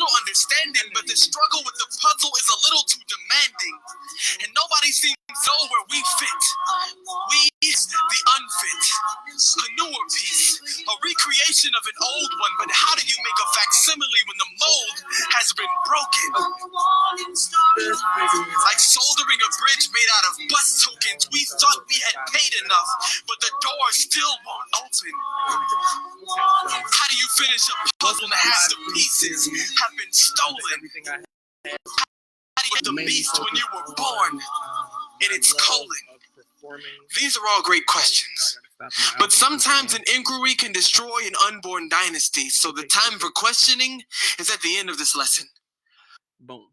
don't understand it, but the struggle with the puzzle is a little too demanding. And nobody seems to know where we fit. We, the unfit. A newer piece, a recreation of an old one, but how do you make a facsimile when the mold has been broken? Like soldering a bridge made out of bus tokens, we thought we had paid enough, but the door still won't open. How do you finish a puzzle and half the pieces have been stolen? How do you get the beast when you were born in its colon? These are all great questions. But sometimes an inquiry can destroy an unborn dynasty, so the time for questioning is at the end of this lesson. Boom.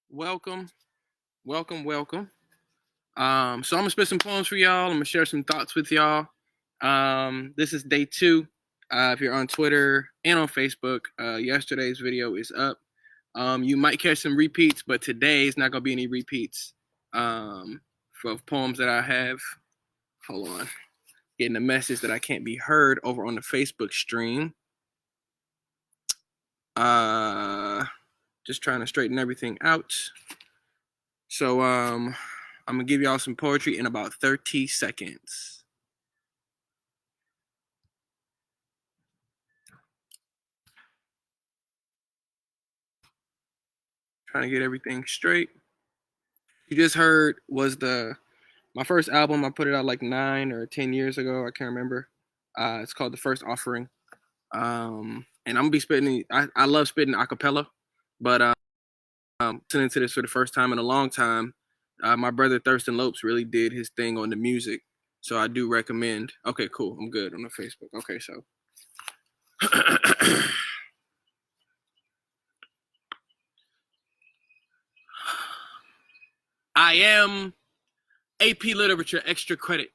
Welcome. So I'm gonna spit some poems for y'all. I'm gonna share some thoughts with y'all. This is day 2. If you're on Twitter and on Facebook, yesterday's video is up. You might catch some repeats, but today is not gonna be any repeats for poems that I have. Hold on. Getting a message that I can't be heard over on the Facebook stream. Just trying to straighten everything out. So I'm gonna give y'all some poetry in about 30 seconds. Trying to get everything straight. You just heard was my first album. I put it out like 9 or 10 years ago. I can't remember. It's called The First Offering. And I'm gonna be spitting. I love spitting a cappella, but listening to this for the first time in a long time. My brother Thurston Lopes really did his thing on the music, so I do recommend. Okay, cool. I'm good on the Facebook. Okay, so. I am AP Literature, extra credit.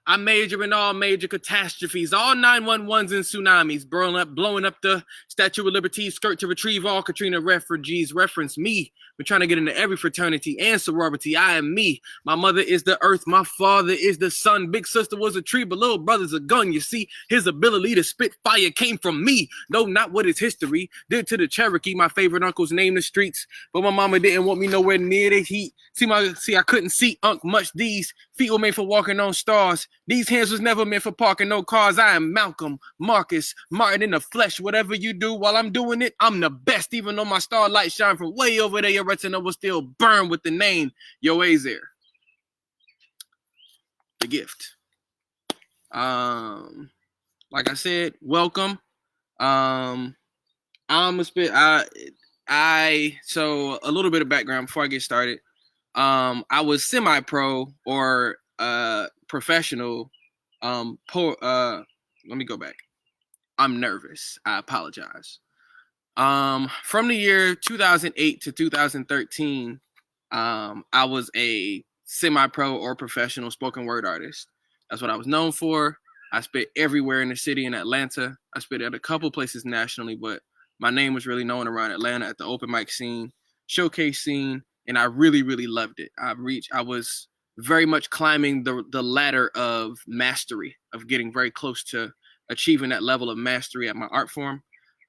I major in all major catastrophes, all 911s and tsunamis, blowing up the Statue of Liberty, skirt to retrieve all Katrina refugees. Reference me. We're trying to get into every fraternity and sorority. I am me. My mother is the earth. My father is the sun. Big sister was a tree, but little brother's a gun. You see, his ability to spit fire came from me. No, not what his history did to the Cherokee. My favorite uncles named the streets, but my mama didn't want me nowhere near the heat. See, I couldn't see much. These feet were made for walking on stars. These hands was never meant for parking no cars. I am Malcolm, Marcus, Martin in the flesh. Whatever you do while I'm doing it, I'm the best. Even though my starlight shine from way over there, your retina will still burn with the name Yoazer. The gift. Like I said, welcome. I'm gonna spit. So a little bit of background before I get started. I was semi-pro or professional. Let me go back. I'm nervous. I apologize. From the year 2008 to 2013, I was a semi-pro or professional spoken word artist. That's what I was known for. I spit everywhere in the city in Atlanta. I spit at a couple places nationally, but my name was really known around Atlanta at the open mic scene, showcase scene, and I really, really loved it. I was very much climbing the ladder of mastery, of getting very close to achieving that level of mastery at my art form.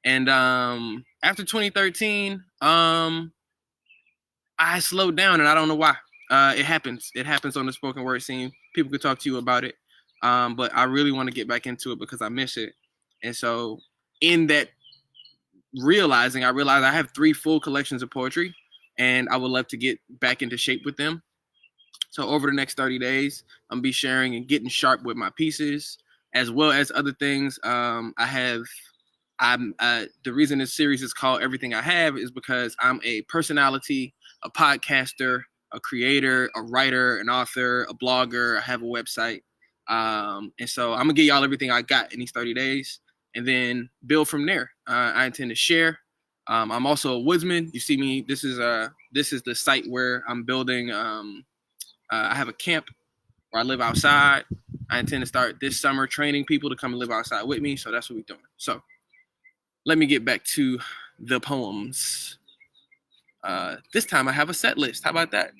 And after 2013, I slowed down, and I don't know why. It happens. It happens on the spoken word scene. People could talk to you about it, but I really want to get back into it because I miss it. And so in that I realized I have 3 full collections of poetry, and I would love to get back into shape with them. So over the next 30 days, I'm gonna be sharing and getting sharp with my pieces, as well as other things. The reason this series is called Everything I Have is because I'm a personality, a podcaster, a creator, a writer, an author, a blogger. I have a website. And so I'm gonna give y'all everything I got in these 30 days and then build from there. I intend to share. I'm also a woodsman. You see me, this is the site where I'm building. I have a camp where I live outside. I intend to start this summer training people to come and live outside with me. So that's what we're doing. So let me get back to the poems. This time I have a set list. How about that?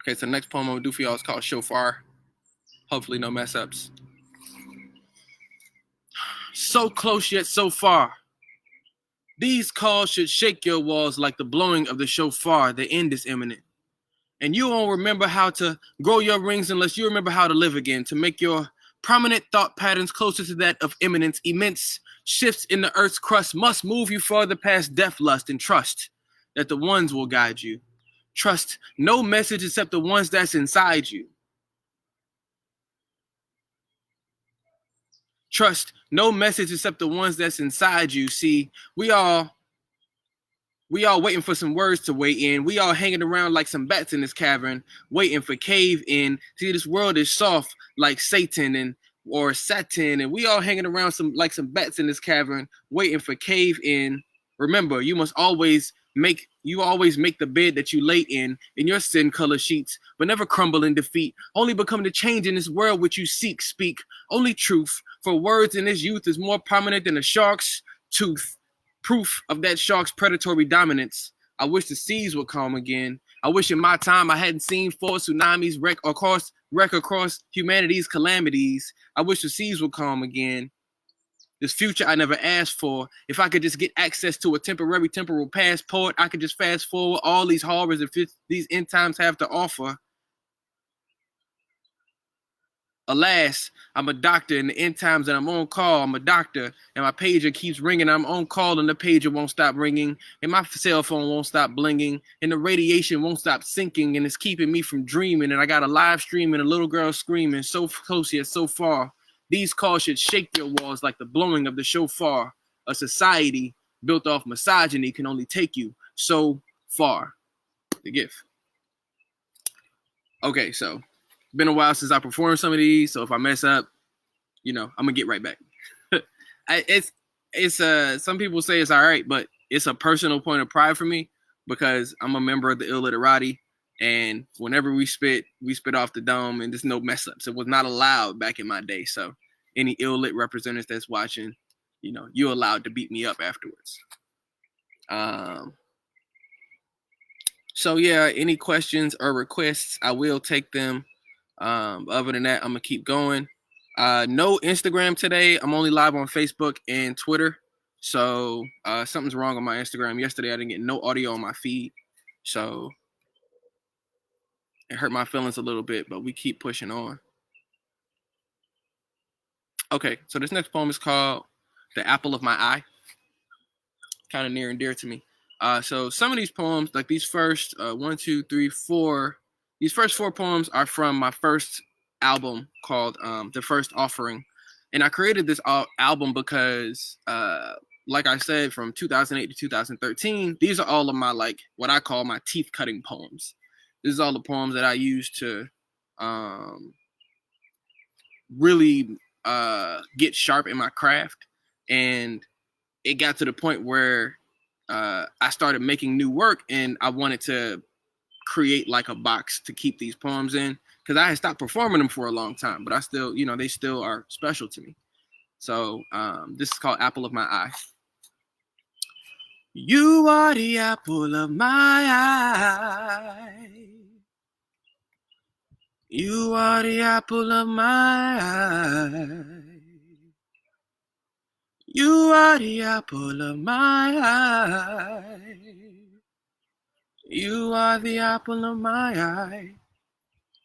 Okay, so the next poem I'm gonna do for y'all is called Shofar. Hopefully no mess ups. So close yet so far. These calls should shake your walls like the blowing of the shofar. The end is imminent. And you won't remember how to grow your rings unless you remember how to live again, to make your prominent thought patterns closer to that of imminence. Immense shifts in the earth's crust must move you farther past death lust, and trust that the ones will guide you. Trust no message except the ones that's inside you. Trust no message except the ones that's inside you. See, we all waiting for some words to weigh in. We all hanging around like some bats in this cavern, waiting for cave in. See, this world is soft like Satan or Satin, and we all hanging around like some bats in this cavern, waiting for cave in. Remember, you always make the bed that you lay in your sin color sheets, but never crumble in defeat. Only become the change in this world which you seek. Speak only truth, for words in this youth is more prominent than a shark's tooth. Proof of that shark's predatory dominance. I wish the seas would calm again. I wish in my time I hadn't seen 4 tsunamis wreck across humanity's calamities. I wish the seas would calm again. This future I never asked for. If I could just get access to a temporary temporal passport, I could just fast forward all these horrors that these end times have to offer. Alas, I'm a doctor in the end times and I'm on call. I'm a doctor and my pager keeps ringing. I'm on call and the pager won't stop ringing and my cell phone won't stop blinging and the radiation won't stop sinking and it's keeping me from dreaming. And I got a live stream and a little girl screaming, so close yet so far. These calls should shake your walls like the blowing of the shofar. A society built off misogyny can only take you so far. The gift. Okay, so been a while since I performed some of these, so if I mess up, I'm gonna get right back. It's some people say it's all right, but it's a personal point of pride for me because I'm a member of the Illiterati, and whenever we spit off the dome, and there's no mess ups. It was not allowed back in my day, so any ill-lit representatives that's watching, you're allowed to beat me up afterwards. So yeah, any questions or requests, I will take them. Other than that, I'm gonna keep going. No Instagram today. I'm only live on Facebook and Twitter. So something's wrong on my Instagram. Yesterday I didn't get no audio on my feed. So it hurt my feelings a little bit, but we keep pushing on. Okay, so this next poem is called The Apple of My Eye. Kind of near and dear to me. So some of these poems, like these first 1, 2, 3, 4. These first 4 poems are from my first album called The First Offering. And I created this album because, like I said, from 2008 to 2013, these are all of my, what I call my teeth-cutting poems. This is all the poems that I use to really get sharp in my craft. And it got to the point where I started making new work and I wanted to create like a box to keep these poems in because I had stopped performing them for a long time, but I still, they still are special to me. So this is called Apple of My Eye. You are the apple of my eye. You are the apple of my eye. You are the apple of my eye. You are the apple of my eye.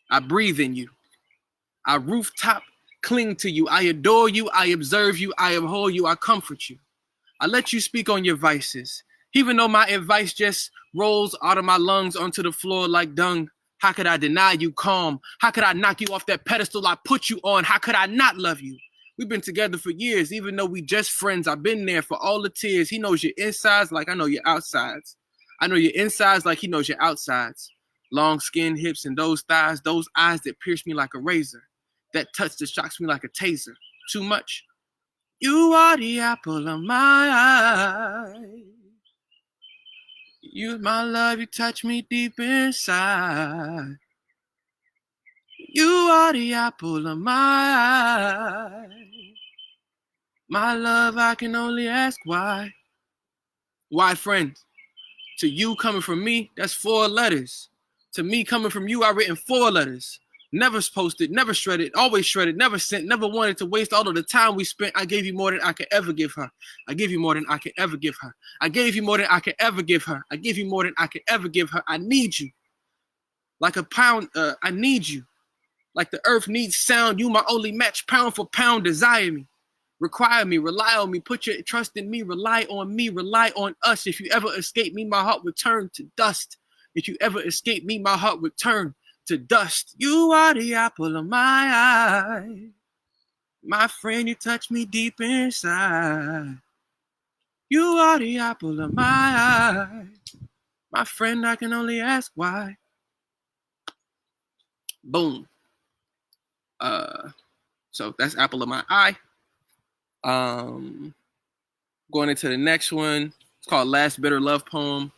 I breathe in you. I rooftop cling to you. I adore you. I observe you. I abhor you. I comfort you. I let you speak on your vices. Even though my advice just rolls out of my lungs onto the floor like dung. How could I deny you calm? How could I knock you off that pedestal I put you on? How could I not love you? We've been together for years, even though we just friends. I've been there for all the tears. He knows your insides like I know your outsides. I know your insides like he knows your outsides. Long skin, hips, and those thighs, those eyes that pierce me like a razor. That touch that shocks me like a taser. Too much. You are the apple of my eye. You, my love, you touch me deep inside. You are the apple of my eye. My love, I can only ask why. Why, friend? To you coming from me, that's 4 letters. To me coming from you, I've written 4 letters. Never posted, never shredded, always shredded, never sent, never wanted to waste all of the time we spent. I gave you more than I could ever give her. I gave you more than I could ever give her. I gave you more than I could ever give her. I give you more than I could ever give her. I need you. Like a pound, I need you. Like the earth needs sound, you my only match. Pound for pound, desire me. Require me, rely on me, put your trust in me, rely on us. If you ever escape me, my heart would turn to dust. If you ever escape me, my heart would turn to dust. You are the apple of my eye. My friend, you touch me deep inside. You are the apple of my eye. My friend, I can only ask why. Boom. So that's apple of my eye. Going into the next one, it's called Last Bitter Love Poem.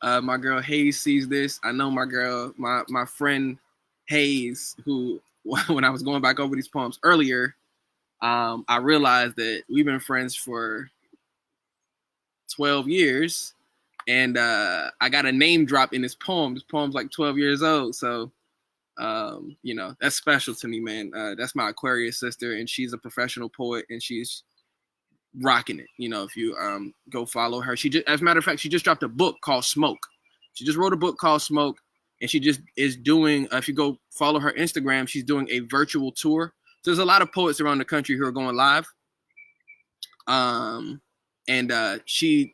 My girl Hayes sees this. I know my girl, my friend Hayes, who when I was going back over these poems earlier, I realized that we've been friends for 12 years, and I got a name drop in this poem. This poem's like 12 years old, so you know, that's special to me, man. That's my Aquarius sister, and she's a professional poet, and she's rocking it. You know, if you go follow her, she just, as a matter of fact, she just dropped a book called Smoke. She just wrote a book called Smoke, and she just is doing, if you go follow her Instagram, she's doing a virtual tour. So there's a lot of poets around the country who are going live.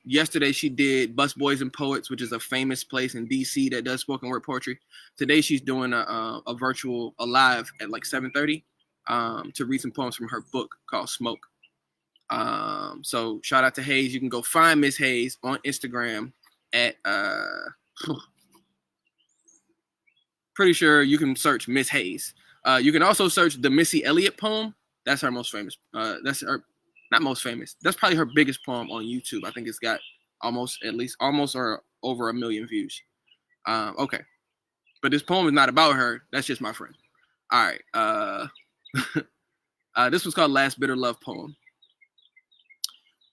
Yesterday she did Busboys and Poets, which is a famous place in DC that does spoken word poetry. Today she's doing a virtual, a live at like 7:30 to read some poems from her book called Smoke. So shout out to Hayes. You can go find Miss Hayes on Instagram at pretty sure you can search Miss Hayes. You can also search the Missy Elliott poem. That's her most famous. That's her, not most famous. That's probably her biggest poem on YouTube. I think it's got almost or over 1 million views. Okay, but this poem is not about her. That's just my friend. All right. This was called Last Bitter Love Poem.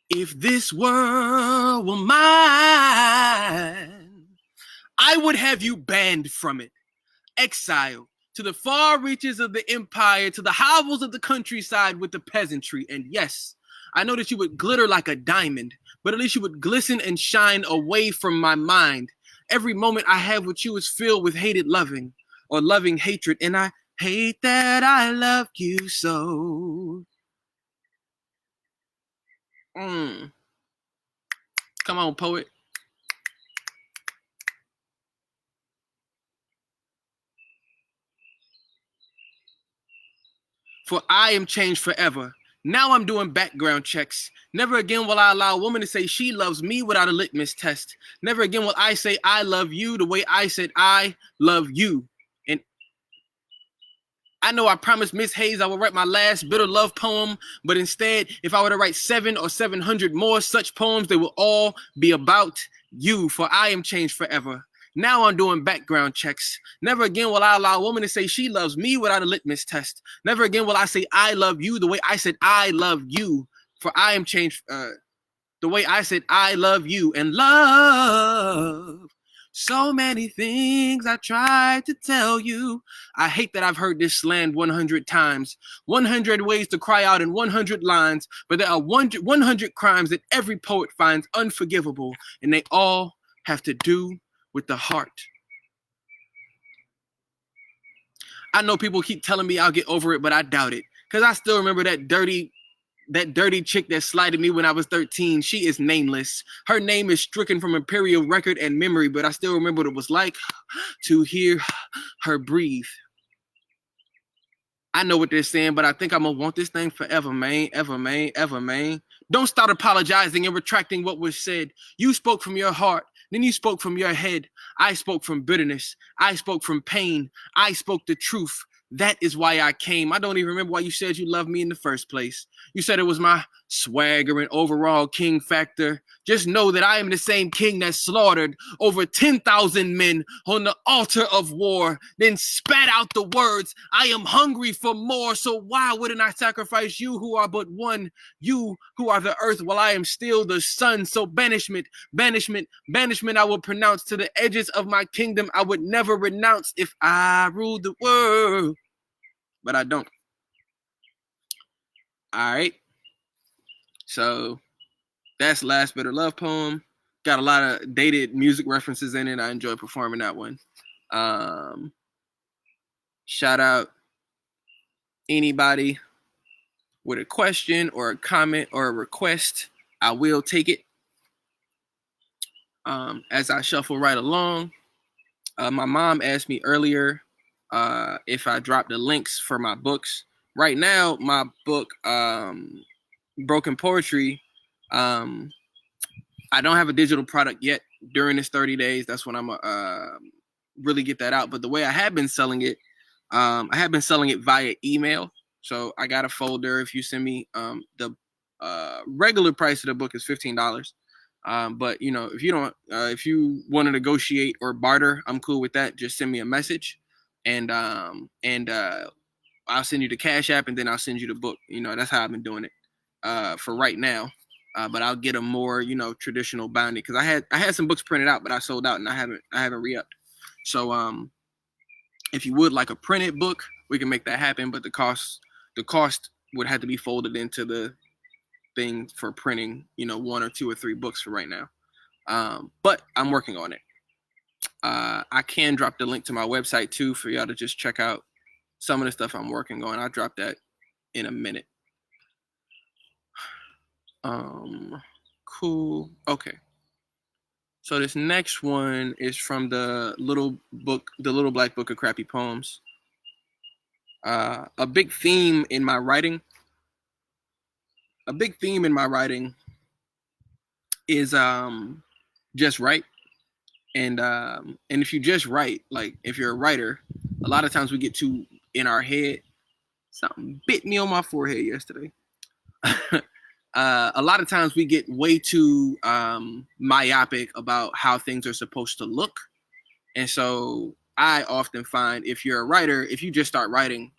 If this world were mine, I would have you banned from it, exiled to the far reaches of the empire, to the hovels of the countryside with the peasantry. And yes, I know that you would glitter like a diamond, but at least you would glisten and shine away from my mind. Every moment I have with you is filled with hated loving or loving hatred, and I hate that I love you so. Come on, poet. For I am changed forever. Now I'm doing background checks. Never again will I allow a woman to say she loves me without a litmus test. Never again will I say I love you the way I said I love you. And I know I promised Miss Hayes I would write my last bitter love poem, but instead, if I were to write 700 or 700 more such poems, they will all be about you, for I am changed forever. Now I'm doing background checks. Never again will I allow a woman to say she loves me without a litmus test. Never again will I say I love you the way I said I love you, for I am changed the way I said I love you. And love, so many things I tried to tell you. I hate that I've heard this slang 100 times. 100 ways to cry out in 100 lines, but there are 100 crimes that every poet finds unforgivable, and they all have to do with the heart. I know people keep telling me I'll get over it, but I doubt it, because I still remember that dirty chick that slighted me when I was 13. She is nameless. Her name is stricken from imperial record and memory, but I still remember what it was like to hear her breathe. I know what they're saying, but I think I'm gonna want this thing forever, man. Ever, man. Ever, man. Don't start apologizing and retracting what was said. You spoke from your heart. Then you spoke from your head. I spoke from bitterness. I spoke from pain. I spoke the truth. That is why I came. I don't even remember why you said you loved me in the first place. You said it was my swagger and overall king factor. Just know that I am the same king that slaughtered over 10,000 men on the altar of war, then spat out the words, I am hungry for more, so why wouldn't I sacrifice you who are but one, you who are the earth while I am still the sun? So banishment, banishment, banishment I will pronounce to the edges of my kingdom I would never renounce if I ruled the world. but I don't. All right. So that's Last Bitter Love poem. Got a lot of dated music references in it. I enjoy performing that one. Shout out anybody with a question or a comment or a request. I will take it as I shuffle right along. My mom asked me earlier if I dropped the links for my books. Right now, my book, Broken Poetry, I don't have a digital product yet. During this 30 days, that's when I'm really get that out. But the way I have been selling it, I have been selling it via email. So I got a folder. If you send me the regular price of the book is $15. But you know, if you don't, if you want to negotiate or barter, I'm cool with that. Just send me a message, and I'll send you the Cash App, and then I'll send you the book. You know, that's how I've been doing it for right now. But I'll get a more, you know, traditional bounding because I had some books printed out, but I sold out and I haven't re-upped. So if you would like a printed book, we can make that happen. But the cost would have to be folded into the thing for printing, you know, 1 or 2 or 3 books for right now. But I'm working on it. I can drop the link to my website too for y'all to just check out some of the stuff I'm working on. I'll drop that in a minute. Cool. Okay. So this next one is from the little Black Book of Crappy Poems. A big theme in my writing is just write. And if you just write, like if you're a writer, a lot of times we get too in our head. Something bit me on my forehead yesterday. A lot of times we get way too myopic about how things are supposed to look. And so I often find if you're a writer, if you just start writing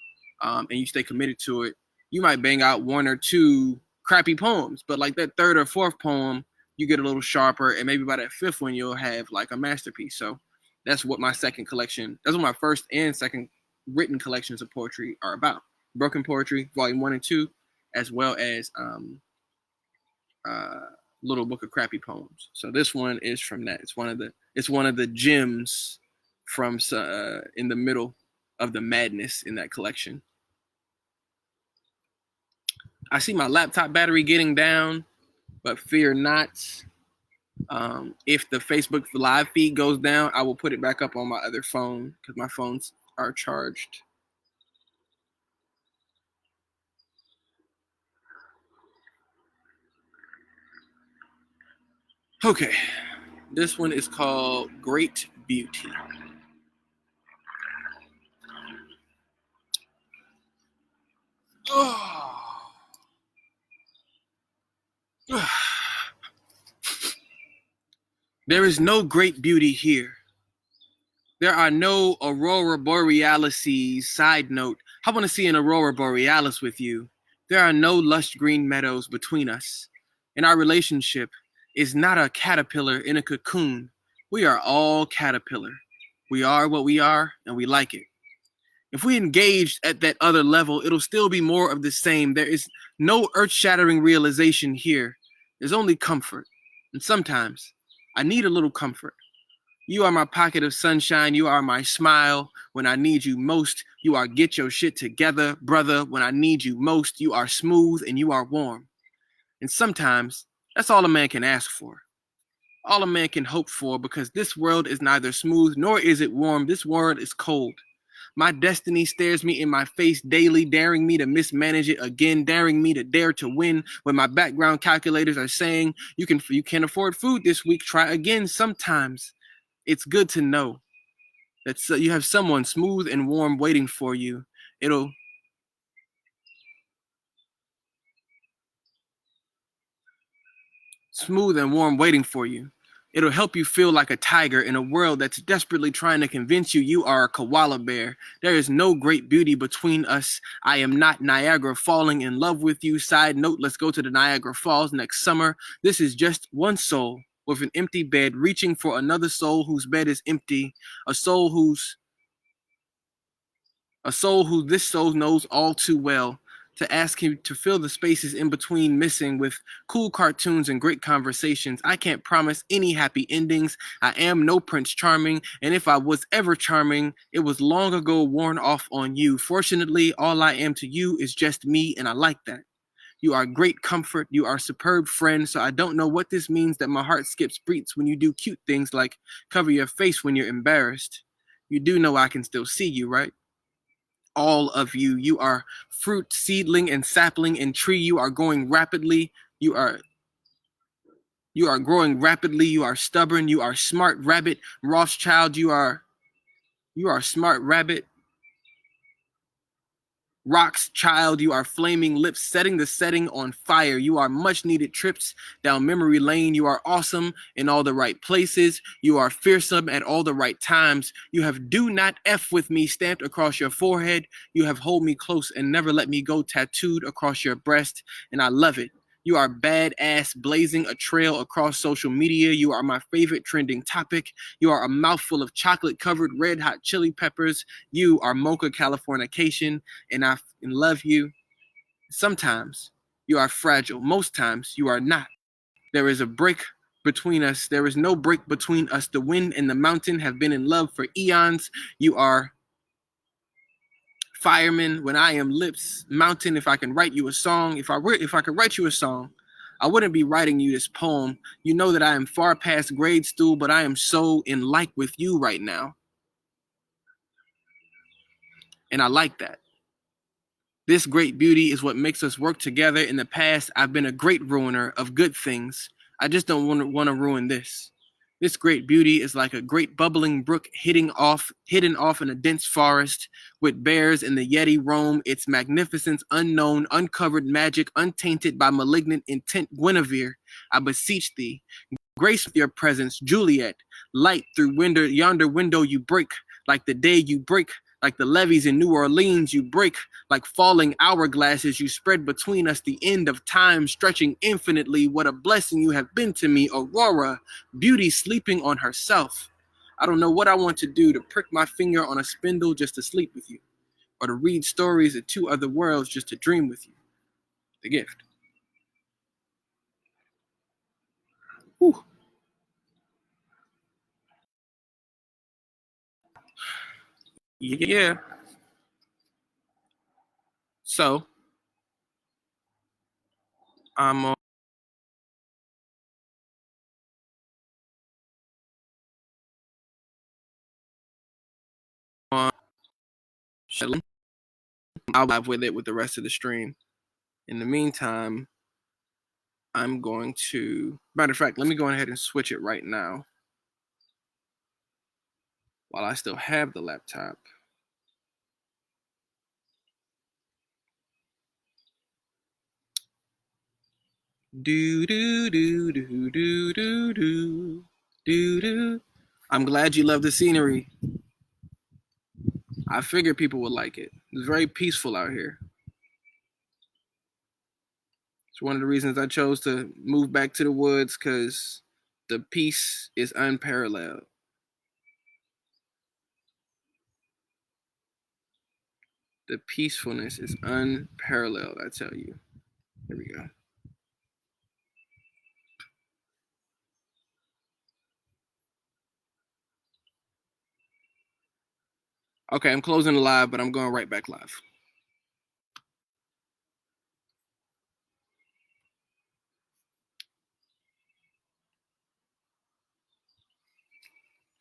and you stay committed to it, you might bang out 1 or 2 crappy poems. But like that 3rd or 4th poem, you get a little sharper. And maybe by that 5th one, you'll have like a masterpiece. So that's what my second collection, that's what my first and second written collections of poetry are about. Broken Poetry, Volume 1 and 2, as well as Little Book of Crappy Poems. So this one is from that. It's one of the gems from in the middle of the madness in that collection. I see my laptop battery getting down, but fear not. If the Facebook live feed goes down, I will put it back up on my other phone because my phones are charged. Okay, this one is called Great Beauty. Oh. There is no great beauty here. There are no aurora borealis. Side note, I want to see an aurora borealis with you. There are no lush green meadows between us. And our relationship is not a caterpillar in a cocoon. We are all caterpillar. We are what we are, and we like it. If we engaged at that other level, it'll still be more of the same. There is no earth-shattering realization here. There's only comfort. And sometimes I need a little comfort. You are my pocket of sunshine. You are my smile when I need you most. You are get your shit together, brother. When I need you most, you are smooth and you are warm. And sometimes that's all a man can ask for. All a man can hope for, because this world is neither smooth nor is it warm. This world is cold. My destiny stares me in my face daily, daring me to mismanage it again, daring me to dare to win when my background calculators are saying, you can't afford food this week, try again. Sometimes it's good to know that you have someone smooth and warm waiting for you. Smooth and warm waiting for you. It'll help you feel like a tiger in a world that's desperately trying to convince you you are a koala bear. There is no great beauty between us. I am not Niagara falling in love with you. Side note, let's go to the Niagara Falls next summer. This is just one soul with an empty bed reaching for another soul whose bed is empty. A soul A soul who this soul knows all too well. To ask him to fill the spaces in between missing with cool cartoons and great conversations. I can't promise any happy endings. I am no Prince Charming, and if I was ever charming, it was long ago worn off on you. Fortunately, all I am to you is just me, and I like that. You are great comfort. You are a superb friend. So I don't know what this means that my heart skips beats when you do cute things like cover your face when you're embarrassed. You do know I can still see you, right? All of you. You are fruit, seedling, and sapling and tree. You are growing rapidly. You are growing rapidly. You are stubborn. You are smart rabbit. Rothschild, you are smart rabbit. Rocks, child, you are flaming lips, setting the setting on fire. You are much needed trips down memory lane. You are awesome in all the right places. You are fearsome at all the right times. You have do not F with me stamped across your forehead. You have hold me close and never let me go tattooed across your breast. And I love it. You are badass, blazing a trail across social media. You are my favorite trending topic. You are a mouthful of chocolate-covered red hot chili peppers. You are mocha Californication, and I love you. Sometimes you are fragile. Most times you are not. There is a break between us. There is no break between us. The wind and the mountain have been in love for eons. You are fireman when I am lips. Mountain, if I can write you a song. If I could write you a song, I wouldn't be writing you this poem. You know that I am far past grade school, but I am so in like with you right now. And I like that. This great beauty is what makes us work together. In the past, I've been a great ruiner of good things. I just don't want to ruin this. This great beauty is like a great bubbling brook hidden off in a dense forest with bears and the Yeti roam. Its magnificence unknown, uncovered magic, untainted by malignant intent. Guinevere, I beseech thee, grace with your presence. Juliet, light through yonder window you break, like the day you break, like the levees in New Orleans you break, like falling hourglasses you spread between us, the end of time stretching infinitely. What a blessing you have been to me, Aurora, beauty sleeping on herself. I don't know what I want to do, to prick my finger on a spindle just to sleep with you, or to read stories of two other worlds just to dream with you. The gift. Whew. Yeah. So I'm on. I'll live with it with the rest of the stream. In the meantime, I'm going to, matter of fact, let me go ahead and switch it right now while I still have the laptop. Do do do do do do do do do. I'm glad you love the scenery. I figured people would like it. It's very peaceful out here. It's one of the reasons I chose to move back to the woods, because the peace is unparalleled. The peacefulness is unparalleled, I tell you. Here we go. Okay, I'm closing the live, but I'm going right back live.